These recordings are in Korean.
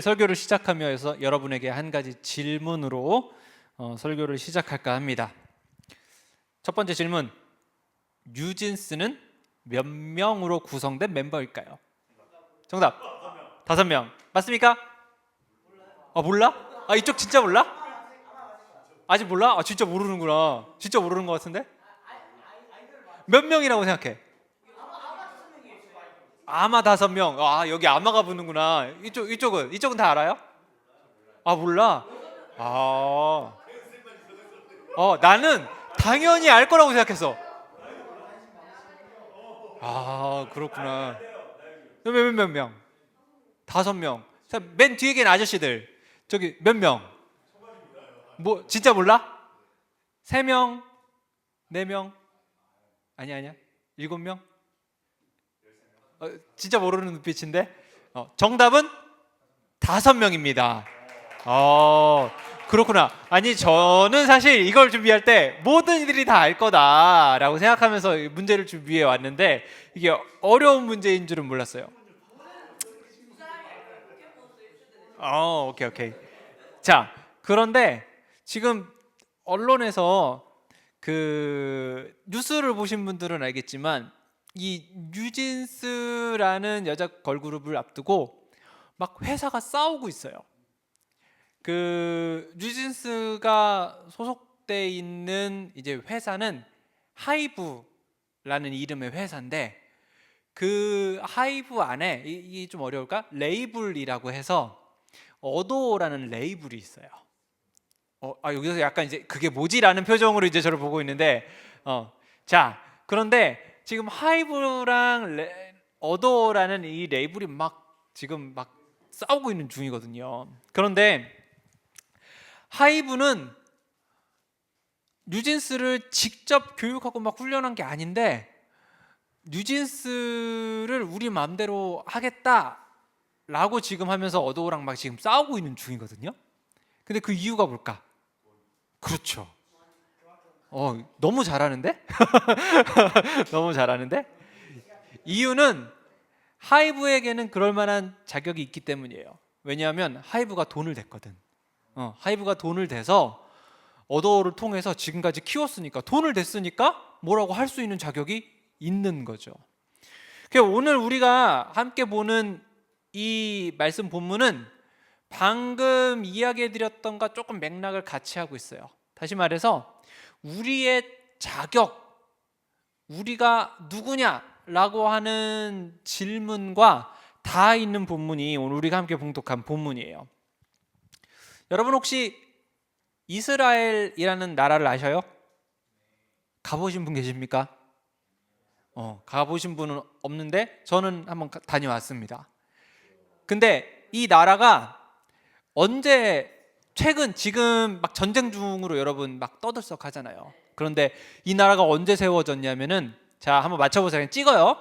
설교를 시작하면서 여러분에게 한 가지 질문으로 설교를 시작할까 합니다. 첫 번째 질문, 뉴진스는 몇 명으로 구성된 멤버일까요? 정답, 5명. 맞습니까? 몰라? 이쪽 진짜 몰라? 아직 몰라? 진짜 모르는구나. 진짜 모르는 것 같은데? 몇 명이라고 생각해? 아마 5명. 여기 아마가 붙는구나. 이쪽은 다 알아요? 몰라? 나는 당연히 알 거라고 생각했어. 그렇구나. 몇 명? 5명. 자, 맨 뒤에 계신 아저씨들. 저기 몇 명? 뭐 진짜 몰라? 3명? 4명? 아니야. 7명? 진짜 모르는 눈빛인데? 정답은 5명입니다. 그렇구나. 아니, 저는 사실 이걸 준비할 때 모든 이들이 다 알 거다라고 생각하면서 문제를 준비해 왔는데 이게 어려운 문제인 줄은 몰랐어요. 오케이. 자, 그런데 지금 언론에서 그 뉴스를 보신 분들은 알겠지만 이 뉴진스라는 여자 걸그룹을 앞두고 막 회사가 싸우고 있어요. 그 뉴진스가 소속돼 있는 이제 회사는 하이브라는 이름의 회사인데 그 하이브 안에 이게 좀 어려울까? 레이블이라고 해서 어도라는 레이블이 있어요. 여기서 약간 이제 그게 뭐지라는 표정으로 이제 저를 보고 있는데 자, 그런데 지금 하이브랑 어도라는 이 레이블이 지금 막 싸우고 있는 중이거든요. 그런데 하이브는 뉴진스를 직접 교육하고 막 훈련한 게 아닌데 뉴진스를 우리 마음대로 하겠다라고 지금 하면서 어도랑 막 지금 싸우고 있는 중이거든요. 근데 그 이유가 뭘까? 그렇죠. 너무 잘하는데? 너무 잘하는데? 이유는 하이브에게는 그럴 만한 자격이 있기 때문이에요. 왜냐하면 하이브가 돈을 댔거든. 하이브가 돈을 대서 어도를 통해서 지금까지 키웠으니까, 돈을 댔으니까 뭐라고 할 수 있는 자격이 있는 거죠. 오늘 우리가 함께 보는 이 말씀 본문은 방금 이야기해드렸던가 조금 맥락을 같이 하고 있어요. 다시 말해서 우리의 자격, 우리가 누구냐라고 하는 질문과 다 있는 본문이 오늘 우리가 함께 봉독한 본문이에요. 여러분 혹시 이스라엘이라는 나라를 아셔요? 가보신 분 계십니까? 가보신 분은 없는데 저는 한번 다녀왔습니다. 근데 이 나라가 최근 지금 막 전쟁 중으로 여러분 막 떠들썩하잖아요. 그런데 이 나라가 언제 세워졌냐면은, 자, 한번 맞춰보세요. 그냥 찍어요.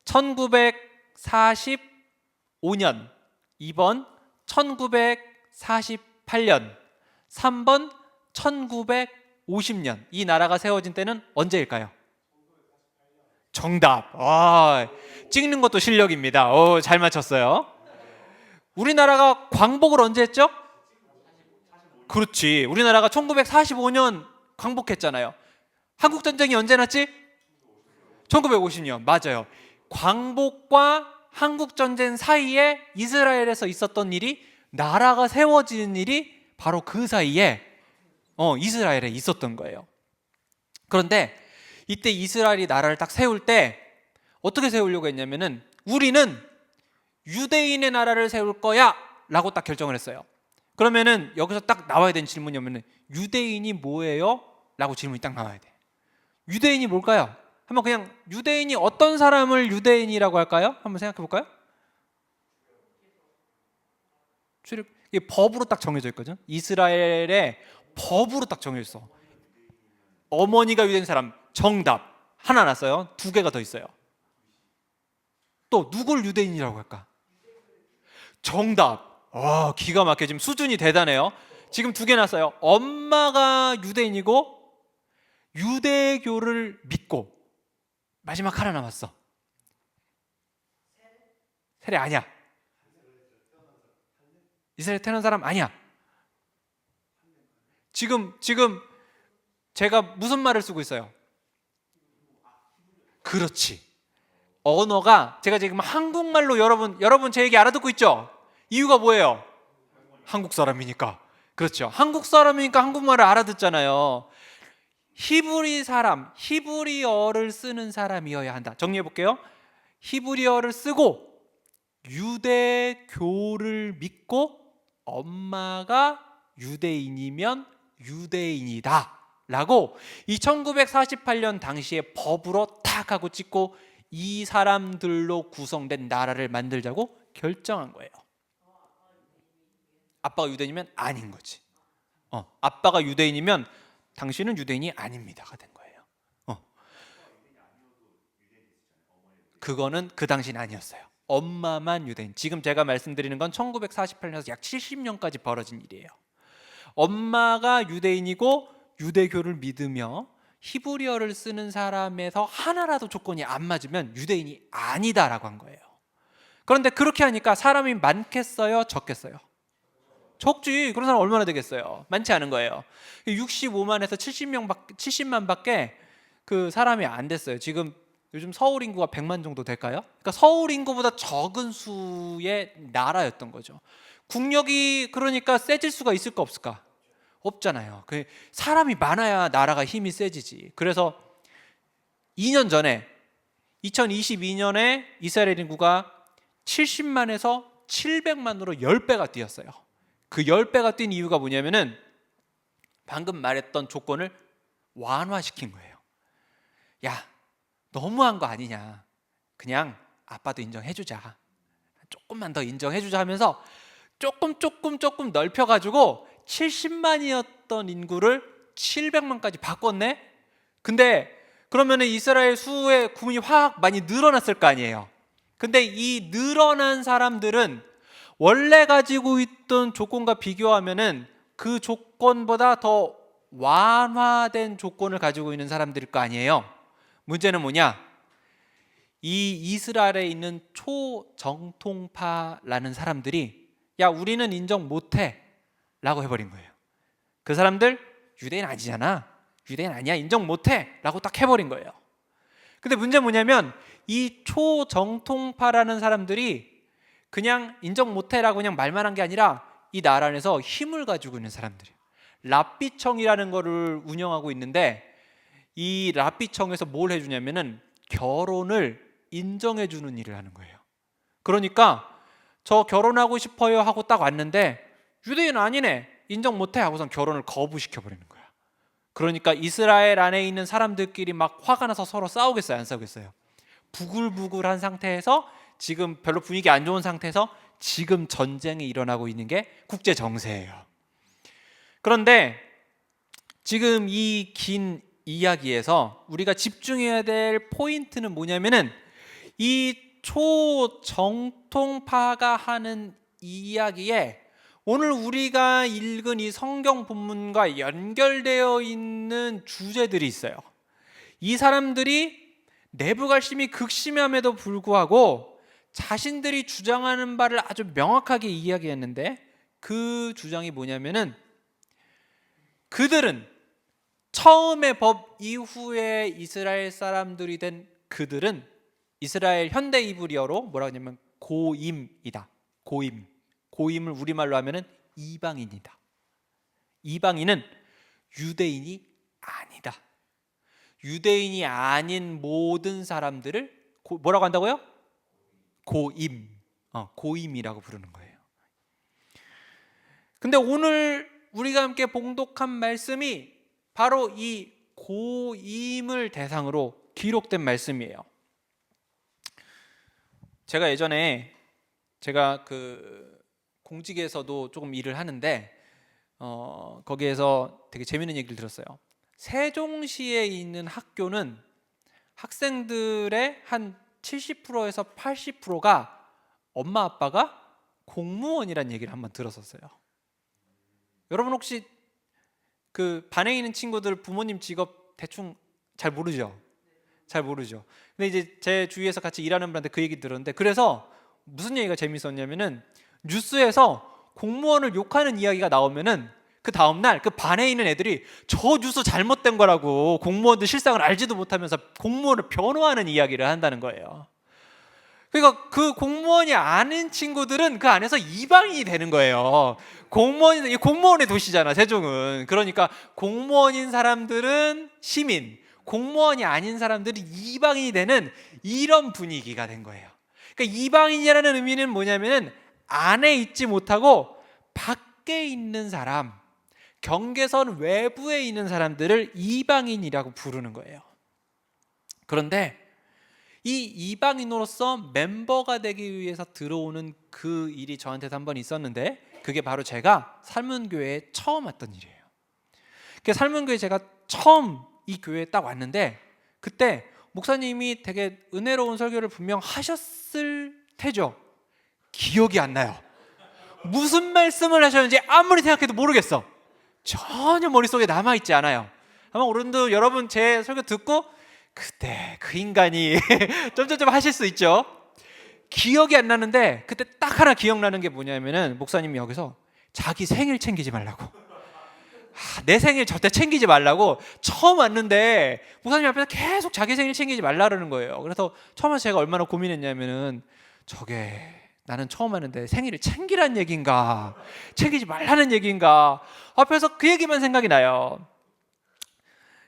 1945년, 2번 1948년, 3번 1950년. 이 나라가 세워진 때는 언제일까요? 정답. 찍는 것도 실력입니다. 잘 맞췄어요. 우리나라가 광복을 언제 했죠? 그렇지. 우리나라가 1945년 광복했잖아요. 한국전쟁이 언제 났지? 1950년. 맞아요. 광복과 한국전쟁 사이에 이스라엘에서 있었던 일이, 나라가 세워지는 일이 바로 그 사이에 이스라엘에 있었던 거예요. 그런데 이때 이스라엘이 나라를 딱 세울 때 어떻게 세우려고 했냐면은, 우리는 유대인의 나라를 세울 거야 라고 딱 결정을 했어요. 그러면은 여기서 딱 나와야 되는 질문이 오면은, 유대인이 뭐예요? 라고 질문이 딱 나와야 돼. 유대인이 뭘까요? 한번 그냥 유대인이 어떤 사람을 유대인이라고 할까요? 한번 생각해 볼까요? 이게 법으로 딱 정해져 있거든. 이스라엘의 법으로 딱 정해져 있어. 어머니가 유대인 사람. 정답. 하나 났어요. 2개가 더 있어요. 또 누굴 유대인이라고 할까? 정답. 기가 막혀. 지금 수준이 대단해요. 지금 2개 났어요. 엄마가 유대인이고 유대교를 믿고, 마지막 하나 남았어. 세례 아니야. 이스라엘 태어난 사람 아니야. 지금 제가 무슨 말을 쓰고 있어요? 그렇지. 언어가 제가 지금 한국말로 여러분 제 얘기 알아듣고 있죠? 이유가 뭐예요? 한국 사람이니까. 그렇죠. 한국 사람이니까 한국말을 알아듣잖아요. 히브리어를 쓰는 사람이어야 한다. 정리해 볼게요. 히브리어를 쓰고 유대교를 믿고 엄마가 유대인이면 유대인이다 라고 이 1948년 당시에 법으로 탁 하고 찍고 이 사람들로 구성된 나라를 만들자고 결정한 거예요. 아빠가 유대인이면 아닌 거지. 아빠가 유대인이면 당신은 유대인이 아닙니다가 된 거예요. 그거는 그 당시는 아니었어요. 엄마만 유대인. 지금 제가 말씀드리는 건 1948년에서 약 70년까지 벌어진 일이에요. 엄마가 유대인이고 유대교를 믿으며 히브리어를 쓰는 사람에서 하나라도 조건이 안 맞으면 유대인이 아니다라고 한 거예요. 그런데 그렇게 하니까 사람이 많겠어요? 적겠어요? 적지. 그런 사람 얼마나 되겠어요? 많지 않은 거예요. 65만에서 70만밖에 그 사람이 안 됐어요. 지금 요즘 서울 인구가 100만 정도 될까요? 그러니까 서울 인구보다 적은 수의 나라였던 거죠. 국력이 그러니까 세질 수가 있을까 없을까? 없잖아요. 사람이 많아야 나라가 힘이 세지지. 그래서 2년 전에 2022년에 이스라엘 인구가 70만에서 700만으로 10배가 뛰었어요. 그 10배가 뛴 이유가 뭐냐면은 방금 말했던 조건을 완화시킨 거예요. 야, 너무한 거 아니냐. 그냥 아빠도 인정해주자. 조금만 더 인정해주자 하면서 조금 넓혀가지고 70만이었던 인구를 700만까지 바꿨네. 근데 그러면은 이스라엘 수의 국민이 확 많이 늘어났을 거 아니에요. 근데 이 늘어난 사람들은 원래 가지고 있던 조건과 비교하면은 그 조건보다 더 완화된 조건을 가지고 있는 사람들일 거 아니에요. 문제는 뭐냐? 이 이스라엘에 있는 초정통파라는 사람들이 야, 우리는 인정 못해 라고 해버린 거예요. 그 사람들 유대인 아니잖아, 유대인 아니야, 인정 못해 라고 딱 해버린 거예요. 근데 문제는 뭐냐면 이 초정통파라는 사람들이 그냥 인정 못해라고 그냥 말만 한 게 아니라 이 나라 안에서 힘을 가지고 있는 사람들이에요. 랍비청이라는 거를 운영하고 있는데 이 랍비청에서 뭘 해주냐면은 결혼을 인정해주는 일을 하는 거예요. 그러니까 저 결혼하고 싶어요 하고 딱 왔는데 유대인 아니네, 인정 못해 하고선 결혼을 거부시켜버리는 거야. 그러니까 이스라엘 안에 있는 사람들끼리 막 화가 나서 서로 싸우겠어요, 안 싸우겠어요? 부글부글한 상태에서 지금 별로 분위기 안 좋은 상태에서 지금 전쟁이 일어나고 있는 게 국제 정세예요. 그런데 지금 이 긴 이야기에서 우리가 집중해야 될 포인트는 뭐냐면은 이 초정통파가 하는 이야기에 오늘 우리가 읽은 이 성경 본문과 연결되어 있는 주제들이 있어요. 이 사람들이 내부 갈등이 극심함에도 불구하고 자신들이 주장하는 바를 아주 명확하게 이야기했는데 그 주장이 뭐냐면은 그들은 처음에 법 이후에 이스라엘 사람들이 된 그들은 이스라엘 현대 이브리어로 뭐라고 하냐면 고임이다. 고임을 우리말로 하면은 이방인이다. 이방인은 유대인이 아니다. 유대인이 아닌 모든 사람들을 뭐라고 한다고요? 고임이라고 부르는 거예요. 근데 오늘 우리가 함께 봉독한 말씀이 바로 이 고임을 대상으로 기록된 말씀이에요. 제가 예전에 그 공직에서도 조금 일을 하는데 거기에서 되게 재밌는 얘기를 들었어요. 세종시에 있는 학교는 학생들의 한 70%에서 80%가 엄마 아빠가 공무원이라는 얘기를 한번 들었었어요. 여러분 혹시 그 반에 있는 친구들 부모님 직업 대충 잘 모르죠? 잘 모르죠. 근데 이제 제 주위에서 같이 일하는 분한테 그 얘기 들었는데, 그래서 무슨 얘기가 재밌었냐면은 뉴스에서 공무원을 욕하는 이야기가 나오면은 그 다음날 그 반에 있는 애들이 저 뉴스 잘못된 거라고, 공무원들 실상을 알지도 못하면서 공무원을 변호하는 이야기를 한다는 거예요. 그러니까 그 공무원이 아는 친구들은 그 안에서 이방인이 되는 거예요. 공무원의 도시잖아, 세종은. 그러니까 공무원인 사람들은 시민, 공무원이 아닌 사람들은 이방인이 되는 이런 분위기가 된 거예요. 그러니까 이방인이라는 의미는 뭐냐면은 안에 있지 못하고 밖에 있는 사람, 경계선 외부에 있는 사람들을 이방인이라고 부르는 거예요. 그런데 이 이방인으로서 멤버가 되기 위해서 들어오는 그 일이 저한테도 한번 있었는데, 그게 바로 제가 살문교회에 처음 왔던 일이에요. 살문교회 제가 처음 이 교회에 딱 왔는데, 그때 목사님이 되게 은혜로운 설교를 분명 하셨을 테죠. 기억이 안 나요. 무슨 말씀을 하셨는지 아무리 생각해도 모르겠어. 전혀 머릿속에 남아있지 않아요. 아마 오늘도 여러분 제 설교 듣고 그때 그 인간이 점점점 하실 수 있죠. 기억이 안 나는데 그때 딱 하나 기억나는 게 뭐냐면은, 목사님이 여기서 자기 생일 챙기지 말라고, 내 생일 절대 챙기지 말라고, 처음 왔는데 목사님 앞에서 계속 자기 생일 챙기지 말라는 거예요. 그래서 처음 와서 제가 얼마나 고민했냐면은, 저게 나는 처음 왔는데 생일을 챙기란 얘기인가, 챙기지 말라는 얘기인가, 앞에서 그 얘기만 생각이 나요.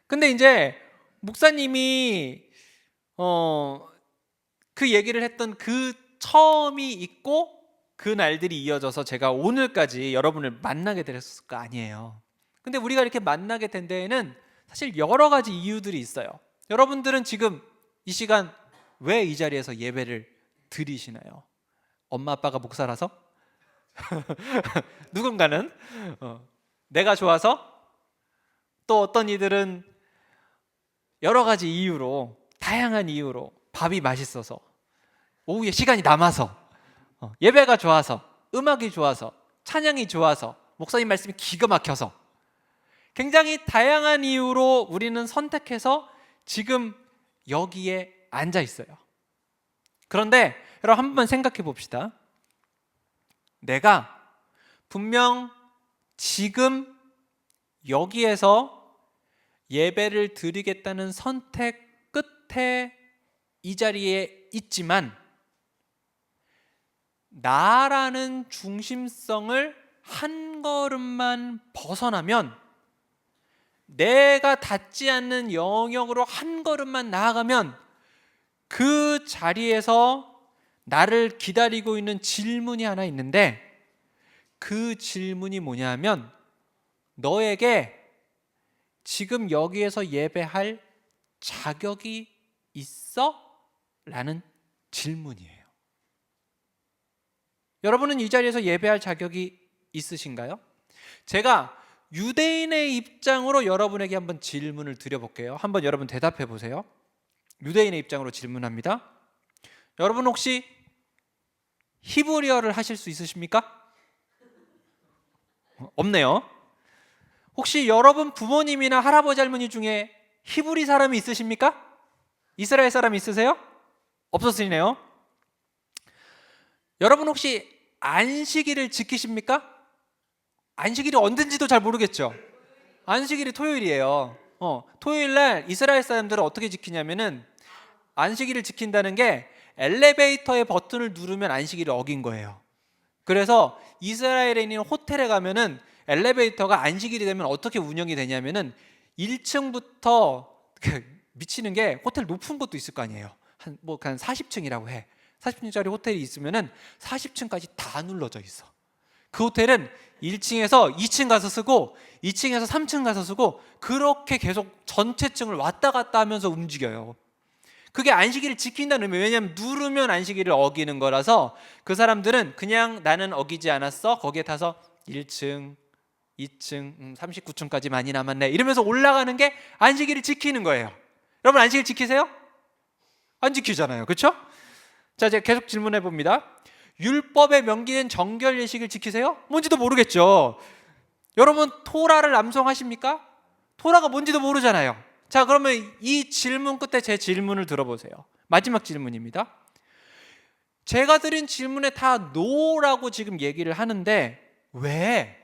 근데 이제 목사님이 그 얘기를 했던 그 처음이 있고 그 날들이 이어져서 제가 오늘까지 여러분을 만나게 됐을 거 아니에요. 근데 우리가 이렇게 만나게 된 데에는 사실 여러 가지 이유들이 있어요. 여러분들은 지금 이 시간 왜 이 자리에서 예배를 드리시나요? 엄마 아빠가 목사라서? 누군가는 내가 좋아서? 또 어떤 이들은 여러 가지 이유로, 다양한 이유로, 밥이 맛있어서, 오후에 시간이 남아서, 예배가 좋아서, 음악이 좋아서, 찬양이 좋아서, 목사님 말씀이 기가 막혀서, 굉장히 다양한 이유로 우리는 선택해서 지금 여기에 앉아 있어요. 그런데 여러분 한번 생각해 봅시다. 내가 분명 지금 여기에서 예배를 드리겠다는 선택 끝에 이 자리에 있지만, 나라는 중심성을 한 걸음만 벗어나면, 내가 닿지 않는 영역으로 한 걸음만 나아가면 그 자리에서 나를 기다리고 있는 질문이 하나 있는데, 그 질문이 뭐냐면, 너에게 지금 여기에서 예배할 자격이 있어? 라는 질문이에요. 여러분은 이 자리에서 예배할 자격이 있으신가요? 제가 유대인의 입장으로 여러분에게 한번 질문을 드려볼게요. 한번 여러분 대답해 보세요. 유대인의 입장으로 질문합니다. 여러분 혹시 히브리어를 하실 수 있으십니까? 없네요. 혹시 여러분 부모님이나 할아버지 할머니 중에 히브리 사람이 있으십니까? 이스라엘 사람이 있으세요? 없었으시네요. 여러분 혹시 안식일을 지키십니까? 안식일이 언젠지도 잘 모르겠죠. 안식일이 토요일이에요. 토요일날 이스라엘 사람들은 어떻게 지키냐면은, 안식일을 지킨다는 게 엘리베이터의 버튼을 누르면 안식일을 어긴 거예요. 그래서 이스라엘에 있는 호텔에 가면은 엘리베이터가 안식일이 되면 어떻게 운영이 되냐면은, 1층부터 미치는 게, 호텔 높은 것도 있을 거 아니에요. 한 40층이라고 해. 40층짜리 호텔이 있으면은 40층까지 다 눌러져 있어. 그 호텔은 1층에서 2층 가서 쓰고 2층에서 3층 가서 쓰고, 그렇게 계속 전체 층을 왔다 갔다 하면서 움직여요. 그게 안식일을 지킨다는 의미예요. 왜냐하면 누르면 안식일을 어기는 거라서, 그 사람들은 그냥 나는 어기지 않았어, 거기에 타서 1층, 2층, 39층까지 많이 남았네 이러면서 올라가는 게 안식일을 지키는 거예요. 여러분 안식일 지키세요? 안 지키잖아요. 그렇죠? 자, 제가 계속 질문해 봅니다. 율법에 명기된 정결 예식을 지키세요? 뭔지도 모르겠죠. 여러분 토라를 암송하십니까? 토라가 뭔지도 모르잖아요. 자, 그러면 이 질문 끝에 제 질문을 들어보세요. 마지막 질문입니다. 제가 드린 질문에 다 노라고 지금 얘기를 하는데, 왜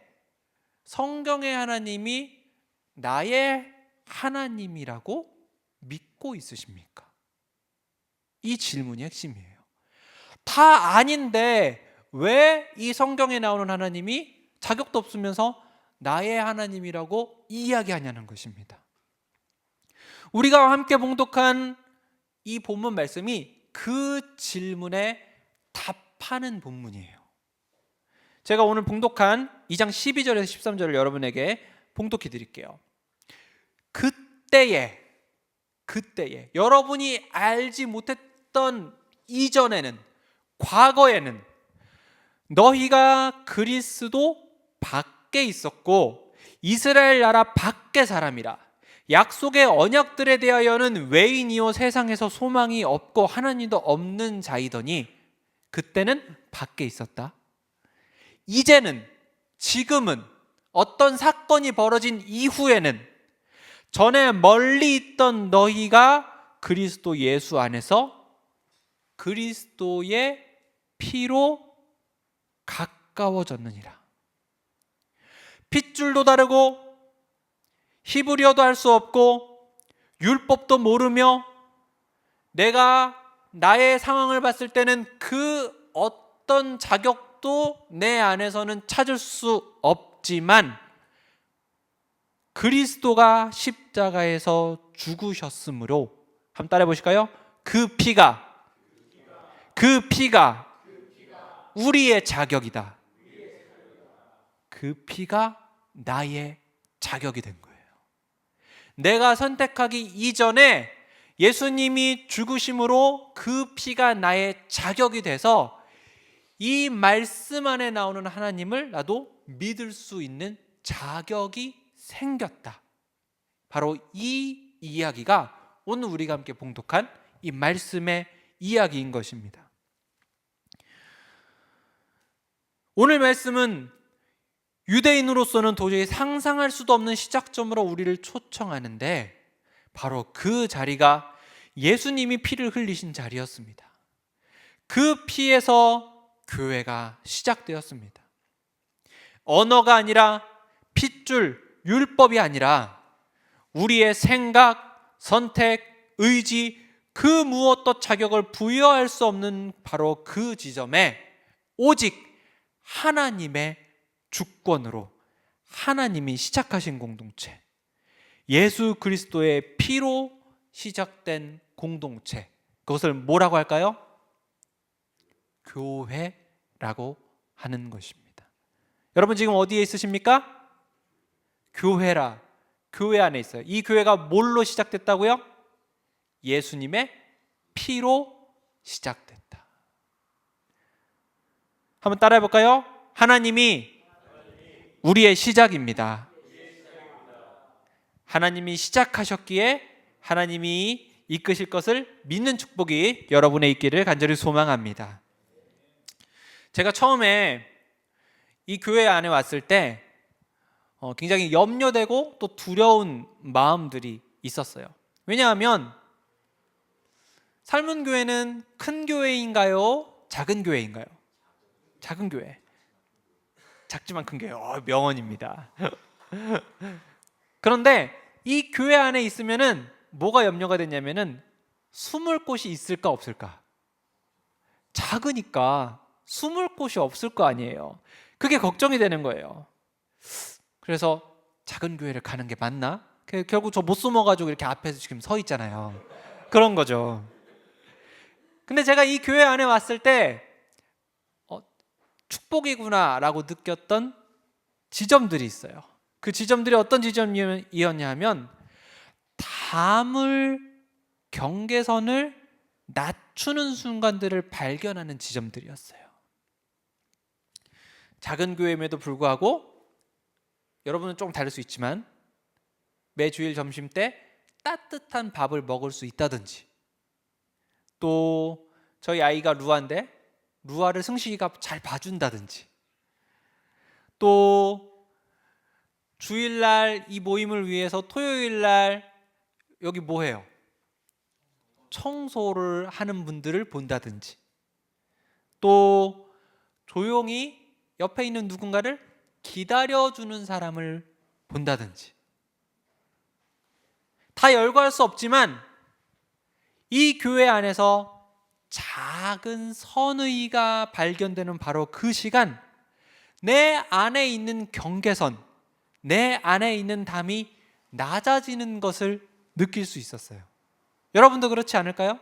성경의 하나님이 나의 하나님이라고 믿고 있으십니까? 이 질문이 핵심이에요. 다 아닌데 왜 이 성경에 나오는 하나님이 자격도 없으면서 나의 하나님이라고 이야기하냐는 것입니다. 우리가 함께 봉독한 이 본문 말씀이 그 질문에 답하는 본문이에요. 제가 오늘 봉독한 2장 12절에서 13절을 여러분에게 봉독해 드릴게요. 그때에 여러분이 알지 못했던 이전에는, 과거에는 너희가 그리스도 밖에 있었고 이스라엘 나라 밖의 사람이라. 약속의 언약들에 대하여는 외인이요 세상에서 소망이 없고 하나님도 없는 자이더니 그때는 밖에 있었다. 이제는, 지금은, 어떤 사건이 벌어진 이후에는 전에 멀리 있던 너희가 그리스도 예수 안에서 그리스도의 피로 가까워졌느니라. 핏줄도 다르고 히브리어도 할 수 없고 율법도 모르며 내가 나의 상황을 봤을 때는 그 어떤 자격도 내 안에서는 찾을 수 없지만 그리스도가 십자가에서 죽으셨으므로, 한번 따라해 보실까요? 그 피가 우리의 자격이다. 그 피가 나의 자격이 된 거예요. 내가 선택하기 이전에 예수님이 죽으심으로 그 피가 나의 자격이 돼서 이 말씀 안에 나오는 하나님을 나도 믿을 수 있는 자격이 생겼다. 바로 이 이야기가 오늘 우리가 함께 봉독한 이 말씀의 이야기인 것입니다. 오늘 말씀은 유대인으로서는 도저히 상상할 수도 없는 시작점으로 우리를 초청하는데 바로 그 자리가 예수님이 피를 흘리신 자리였습니다. 그 피에서 교회가 시작되었습니다. 언어가 아니라 핏줄, 율법이 아니라 우리의 생각, 선택, 의지, 그 무엇도 자격을 부여할 수 없는 바로 그 지점에 오직 하나님의 주권으로 하나님이 시작하신 공동체, 예수 그리스도의 피로 시작된 공동체, 그것을 뭐라고 할까요? 교회라고 하는 것입니다. 여러분 지금 어디에 있으십니까? 교회 안에 있어요. 이 교회가 뭘로 시작됐다고요? 예수님의 피로 시작됐다. 한번 따라해 볼까요? 하나님이 우리의 시작입니다. 하나님이 시작하셨기에 하나님이 이끄실 것을 믿는 축복이 여러분의 있기를 간절히 소망합니다. 제가 처음에 이 교회 안에 왔을 때 굉장히 염려되고 또 두려운 마음들이 있었어요. 왜냐하면 삶은 교회는 큰 교회인가요? 작은 교회인가요? 작은 교회. 작지만 큰 교회. 명언입니다. 그런데 이 교회 안에 있으면은 뭐가 염려가 됐냐면은 숨을 곳이 있을까 없을까? 작으니까 숨을 곳이 없을 거 아니에요. 그게 걱정이 되는 거예요. 그래서 작은 교회를 가는 게 맞나? 결국 저 못 숨어가지고 이렇게 앞에서 지금 서 있잖아요. 그런 거죠. 근데 제가 이 교회 안에 왔을 때 축복이구나라고 느꼈던 지점들이 있어요. 그 지점들이 어떤 지점이었냐 하면 담을 경계선을 낮추는 순간들을 발견하는 지점들이었어요. 작은 교회임에도 불구하고 여러분은 조금 다를 수 있지만 매주일 점심 때 따뜻한 밥을 먹을 수 있다든지, 또 저희 아이가 루아인데 루아를 승식이가 잘 봐준다든지, 또 주일날 이 모임을 위해서 토요일날 여기 뭐 해요? 청소를 하는 분들을 본다든지, 또 조용히 옆에 있는 누군가를 기다려주는 사람을 본다든지, 다 열거할 수 없지만 이 교회 안에서 작은 선의가 발견되는 바로 그 시간, 내 안에 있는 경계선, 내 안에 있는 담이 낮아지는 것을 느낄 수 있었어요. 여러분도 그렇지 않을까요?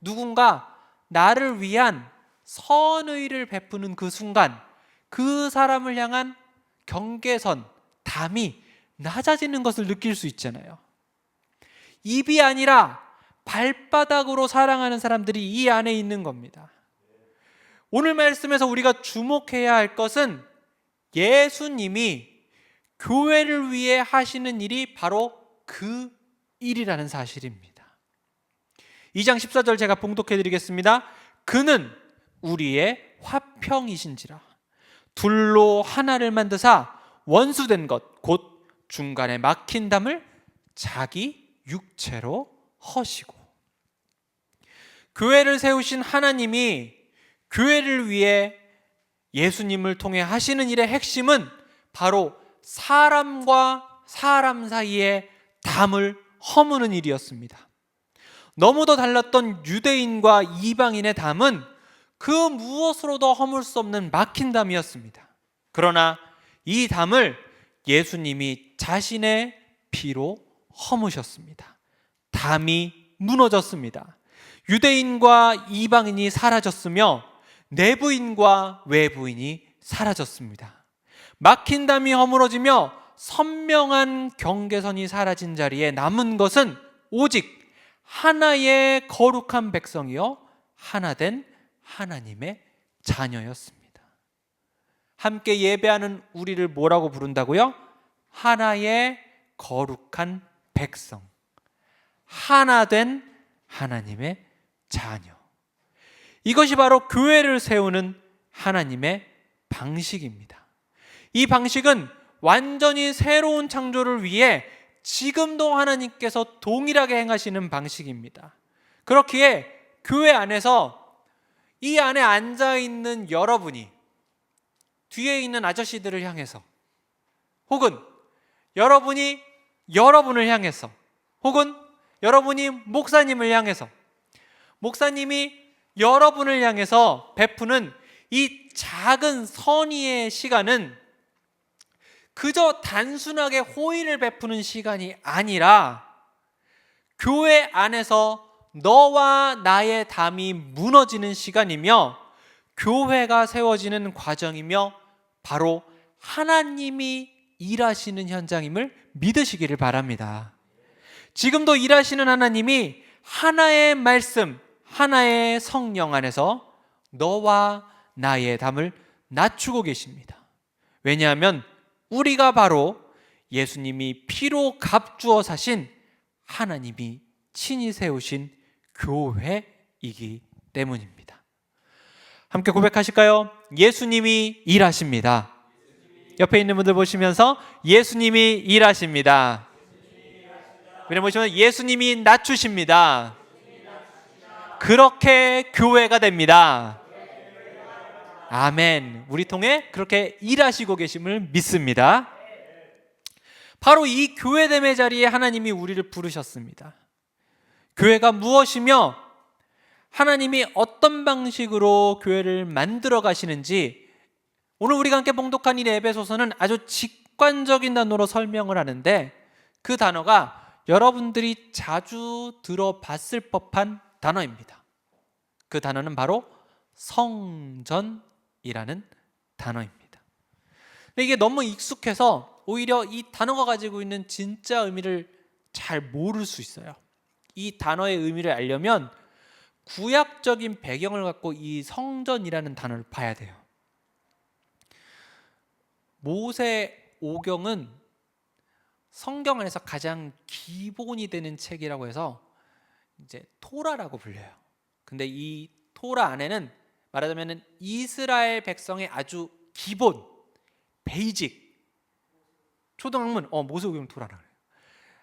누군가 나를 위한 선의를 베푸는 그 순간, 그 사람을 향한 경계선, 담이 낮아지는 것을 느낄 수 있잖아요. 입이 아니라 발바닥으로 사랑하는 사람들이 이 안에 있는 겁니다. 오늘 말씀에서 우리가 주목해야 할 것은 예수님이 교회를 위해 하시는 일이 바로 그 일이라는 사실입니다. 2장 14절 제가 봉독해 드리겠습니다. 그는 우리의 화평이신지라 둘로 하나를 만드사 원수된 것 곧 중간에 막힌 담을 자기 육체로 허시고. 교회를 세우신 하나님이 교회를 위해 예수님을 통해 하시는 일의 핵심은 바로 사람과 사람 사이에 담을 허무는 일이었습니다. 너무도 달랐던 유대인과 이방인의 담은 그 무엇으로도 허물 수 없는 막힌 담이었습니다. 그러나 이 담을 예수님이 자신의 피로 허무셨습니다. 담이 무너졌습니다. 유대인과 이방인이 사라졌으며 내부인과 외부인이 사라졌습니다. 막힌 담이 허물어지며 선명한 경계선이 사라진 자리에 남은 것은 오직 하나의 거룩한 백성이요 하나된 하나님의 자녀였습니다. 함께 예배하는 우리를 뭐라고 부른다고요? 하나의 거룩한 백성, 하나된 하나님의 자녀. 이것이 바로 교회를 세우는 하나님의 방식입니다. 이 방식은 완전히 새로운 창조를 위해 지금도 하나님께서 동일하게 행하시는 방식입니다. 그렇기에 교회 안에서 이 안에 앉아있는 여러분이 뒤에 있는 아저씨들을 향해서, 혹은 여러분이 여러분을 향해서, 혹은 여러분이 목사님을 향해서, 목사님이 여러분을 향해서 베푸는 이 작은 선의의 시간은 그저 단순하게 호의를 베푸는 시간이 아니라 교회 안에서 너와 나의 담이 무너지는 시간이며 교회가 세워지는 과정이며 바로 하나님이 일하시는 현장임을 믿으시기를 바랍니다. 지금도 일하시는 하나님이 하나의 말씀, 하나의 성령 안에서 너와 나의 담을 낮추고 계십니다. 왜냐하면 우리가 바로 예수님이 피로 값주어 사신 하나님이 친히 세우신 교회이기 때문입니다. 함께 고백하실까요? 예수님이 일하십니다. 옆에 있는 분들 보시면서 예수님이 일하십니다. 그냥 보시면 예수님이 낮추십니다. 그렇게 교회가 됩니다. 아멘. 우리 통해 그렇게 일하시고 계심을 믿습니다. 바로 이 교회됨의 자리에 하나님이 우리를 부르셨습니다. 교회가 무엇이며 하나님이 어떤 방식으로 교회를 만들어 가시는지 오늘 우리가 함께 봉독한 이 에베소서는 아주 직관적인 단어로 설명을 하는데, 그 단어가 여러분들이 자주 들어봤을 법한 단어입니다. 그 단어는 바로 성전이라는 단어입니다. 근데 이게 너무 익숙해서 오히려 이 단어가 가지고 있는 진짜 의미를 잘 모를 수 있어요. 이 단어의 의미를 알려면 구약적인 배경을 갖고 이 성전이라는 단어를 봐야 돼요. 모세오경은 성경 안에서 가장 기본이 되는 책이라고 해서 이제 토라라고 불려요. 근데 이 토라 안에는 말하자면 이스라엘 백성의 아주 기본, 베이직, 초등학문, 모세오경 토라라 그래요.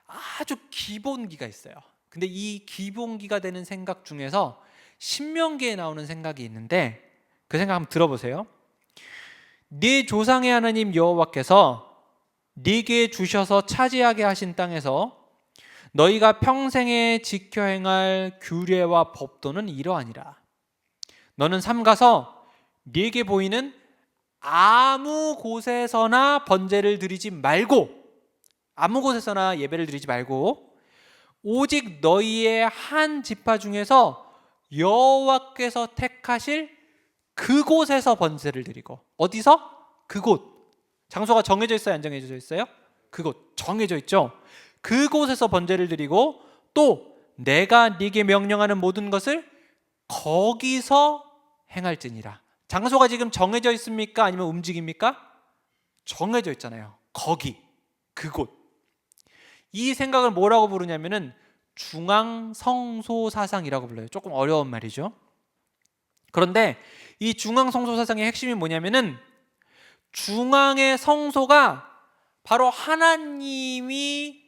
아주 기본기가 있어요. 근데 이 기본기가 되는 생각 중에서 신명기에 나오는 생각이 있는데 그 생각 한번 들어보세요. 네 조상의 하나님 여호와께서 네게 주셔서 차지하게 하신 땅에서 너희가 평생에 지켜 행할 규례와 법도는 이러하니라. 너는 삼가서 네게 보이는 아무 곳에서나 번제를 드리지 말고, 아무 곳에서나 예배를 드리지 말고, 오직 너희의 한 지파 중에서 여호와께서 택하실 그곳에서 번제를 드리고. 어디서? 그곳. 장소가 정해져 있어요? 안 정해져 있어요? 그곳 정해져 있죠. 그곳에서 번제를 드리고, 또 내가 네게 명령하는 모든 것을 거기서 행할지니라. 장소가 지금 정해져 있습니까? 아니면 움직입니까? 정해져 있잖아요. 거기, 그곳. 이 생각을 뭐라고 부르냐면은 중앙성소사상이라고 불러요. 조금 어려운 말이죠. 그런데 이 중앙성소사상의 핵심이 뭐냐면은 중앙의 성소가 바로 하나님이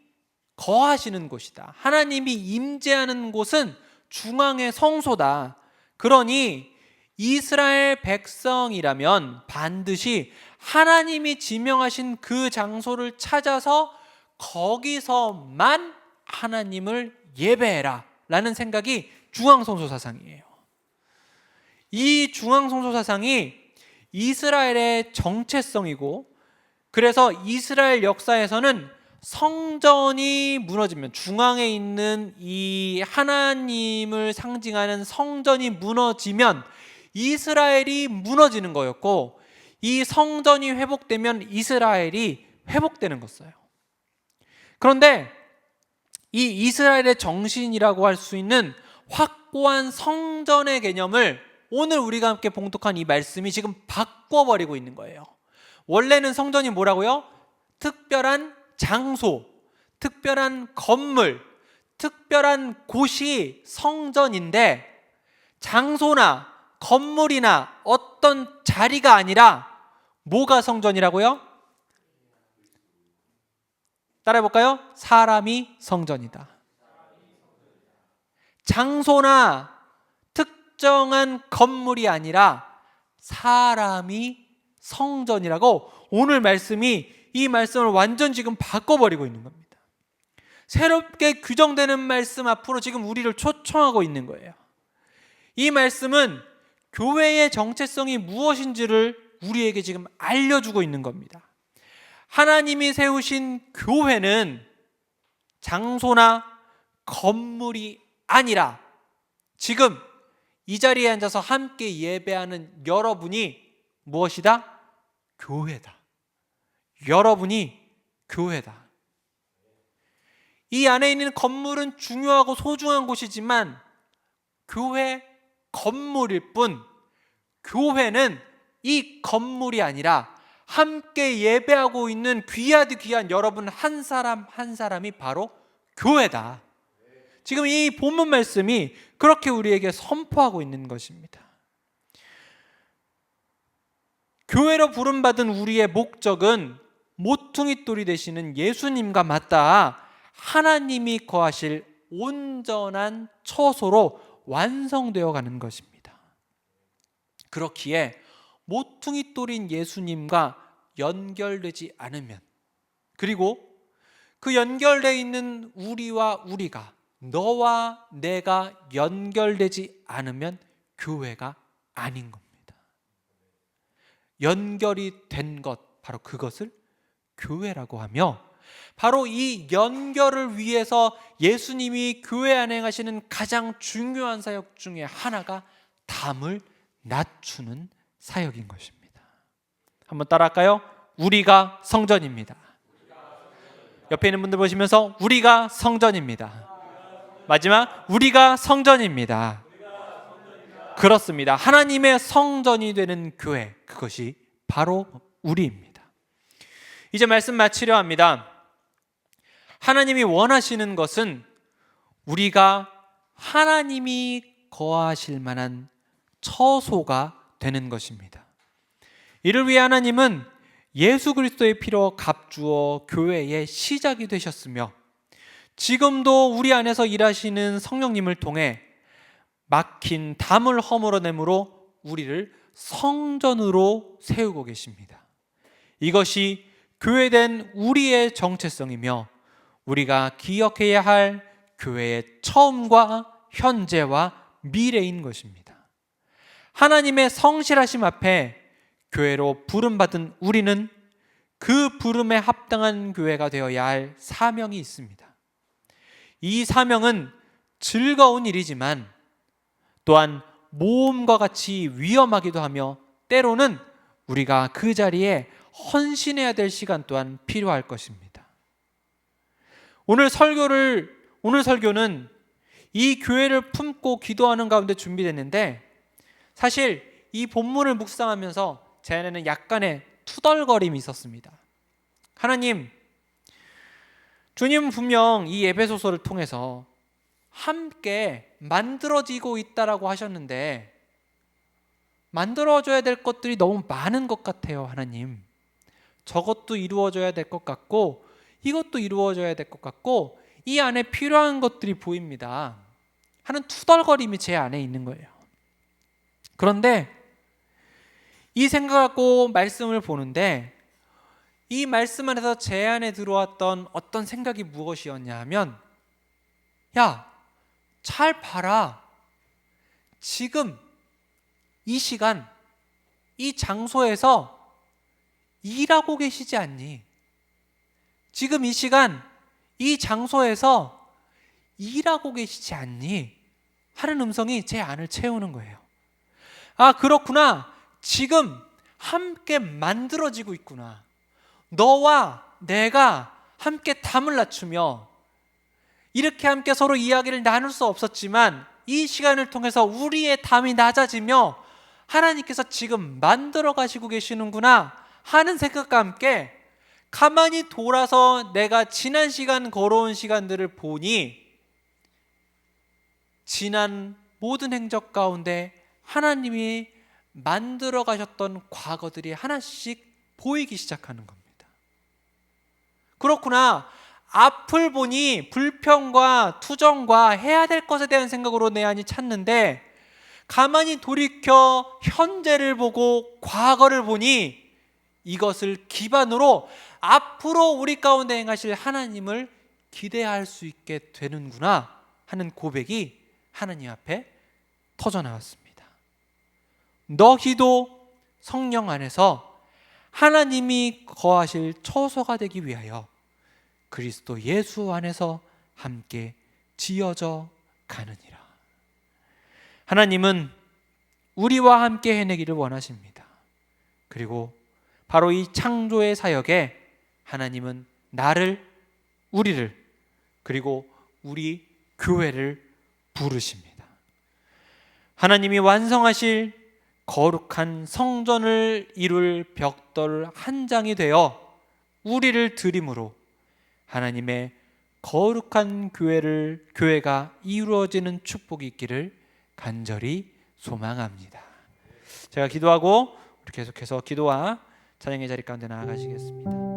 거하시는 곳이다. 하나님이 임재하는 곳은 중앙의 성소다. 그러니 이스라엘 백성이라면 반드시 하나님이 지명하신 그 장소를 찾아서 거기서만 하나님을 예배해라 라는 생각이 중앙성소 사상이에요. 이 중앙성소 사상이 이스라엘의 정체성이고, 그래서 이스라엘 역사에서는 성전이 무너지면, 중앙에 있는 이 하나님을 상징하는 성전이 무너지면 이스라엘이 무너지는 거였고, 이 성전이 회복되면 이스라엘이 회복되는 거였어요. 그런데 이 이스라엘의 정신이라고 할 수 있는 확고한 성전의 개념을 오늘 우리가 함께 봉독한 이 말씀이 지금 바꿔버리고 있는 거예요. 원래는 성전이 뭐라고요? 특별한 장소, 특별한 건물, 특별한 곳이 성전인데, 장소나 건물이나 어떤 자리가 아니라 뭐가 성전이라고요? 따라해볼까요? 사람이 성전이다. 장소나 특정한 건물이 아니라 사람이 성전이라고 오늘 말씀이 이 말씀을 완전 지금 바꿔버리고 있는 겁니다. 새롭게 규정되는 말씀 앞으로 지금 우리를 초청하고 있는 거예요. 이 말씀은 교회의 정체성이 무엇인지를 우리에게 지금 알려주고 있는 겁니다. 하나님이 세우신 교회는 장소나 건물이 아니라 지금 이 자리에 앉아서 함께 예배하는 여러분이 무엇이다? 교회다. 여러분이 교회다. 이 안에 있는 건물은 중요하고 소중한 곳이지만 교회 건물일 뿐, 교회는 이 건물이 아니라 함께 예배하고 있는 귀하디 귀한 여러분 한 사람 한 사람이 바로 교회다. 지금 이 본문 말씀이 그렇게 우리에게 선포하고 있는 것입니다. 교회로 부름받은 우리의 목적은 모퉁이돌이 되시는 예수님과 맞닿아 하나님이 거하실 온전한 처소로 완성되어 가는 것입니다. 그렇기에 모퉁이돌인 예수님과 연결되지 않으면, 그리고 그 연결되어 있는 우리와 우리가, 너와 내가 연결되지 않으면 교회가 아닌 겁니다. 연결이 된 것, 바로 그것을 교회라고 하며, 바로 이 연결을 위해서 예수님이 교회 안에 행하시는 가장 중요한 사역 중에 하나가 담을 낮추는 사역인 것입니다. 한번 따라할까요? 우리가 성전입니다. 옆에 있는 분들 보시면서 우리가 성전입니다. 마지막, 우리가 성전입니다. 그렇습니다. 하나님의 성전이 되는 교회, 그것이 바로 우리입니다. 이제 말씀 마치려 합니다. 하나님이 원하시는 것은 우리가 하나님이 거하실 만한 처소가 되는 것입니다. 이를 위해 하나님은 예수 그리스도의 피로 값주어 교회의 시작이 되셨으며, 지금도 우리 안에서 일하시는 성령님을 통해 막힌 담을 허물어내므로 우리를 성전으로 세우고 계십니다. 이것이 교회된 우리의 정체성이며 우리가 기억해야 할 교회의 처음과 현재와 미래인 것입니다. 하나님의 성실하심 앞에 교회로 부름받은 우리는 그 부름에 합당한 교회가 되어야 할 사명이 있습니다. 이 사명은 즐거운 일이지만 또한 모험과 같이 위험하기도 하며 때로는 우리가 그 자리에 헌신해야 될 시간 또한 필요할 것입니다. 오늘 설교는 이 교회를 품고 기도하는 가운데 준비됐는데 사실 이 본문을 묵상하면서 제 안에는 약간의 투덜거림이 있었습니다. 하나님, 주님은 분명 이 에베소서를 통해서 함께 만들어지고 있다라고 하셨는데 만들어져야 될 것들이 너무 많은 것 같아요. 하나님, 저것도 이루어져야 될 것 같고 이것도 이루어져야 될 것 같고 이 안에 필요한 것들이 보입니다 하는 투덜거림이 제 안에 있는 거예요. 그런데 이 생각하고 말씀을 보는데 이 말씀 안에서 제 안에 들어왔던 어떤 생각이 무엇이었냐 하면, 야, 잘 봐라. 지금 이 시간 이 장소에서 일하고 계시지 않니? 지금 이 시간 이 장소에서 일하고 계시지 않니? 하는 음성이 제 안을 채우는 거예요. 아, 그렇구나. 지금 함께 만들어지고 있구나. 너와 내가 함께 담을 낮추며 이렇게 함께 서로 이야기를 나눌 수 없었지만 이 시간을 통해서 우리의 담이 낮아지며 하나님께서 지금 만들어 가시고 계시는구나 하는 생각과 함께 가만히 돌아서 내가 지난 시간 걸어온 시간들을 보니 지난 모든 행적 가운데 하나님이 만들어 가셨던 과거들이 하나씩 보이기 시작하는 겁니다. 그렇구나. 앞을 보니 불평과 투정과 해야 될 것에 대한 생각으로 내 안이 찼는데 가만히 돌이켜 현재를 보고 과거를 보니 이것을 기반으로 앞으로 우리 가운데 행하실 하나님을 기대할 수 있게 되는구나 하는 고백이 하나님 앞에 터져나왔습니다. 너희도 성령 안에서 하나님이 거하실 처소가 되기 위하여 그리스도 예수 안에서 함께 지어져 가느니라. 하나님은 우리와 함께 해내기를 원하십니다. 그리고 바로 이 창조의 사역에 하나님은 나를, 우리를, 그리고 우리 교회를 부르십니다. 하나님이 완성하실 거룩한 성전을 이룰 벽돌 한 장이 되어 우리를 드림으로 하나님의 거룩한 교회가 이루어지는 축복이 있기를 간절히 소망합니다. 제가 기도하고 계속해서 기도와 찬양의 자리 가운데 나아가시겠습니다.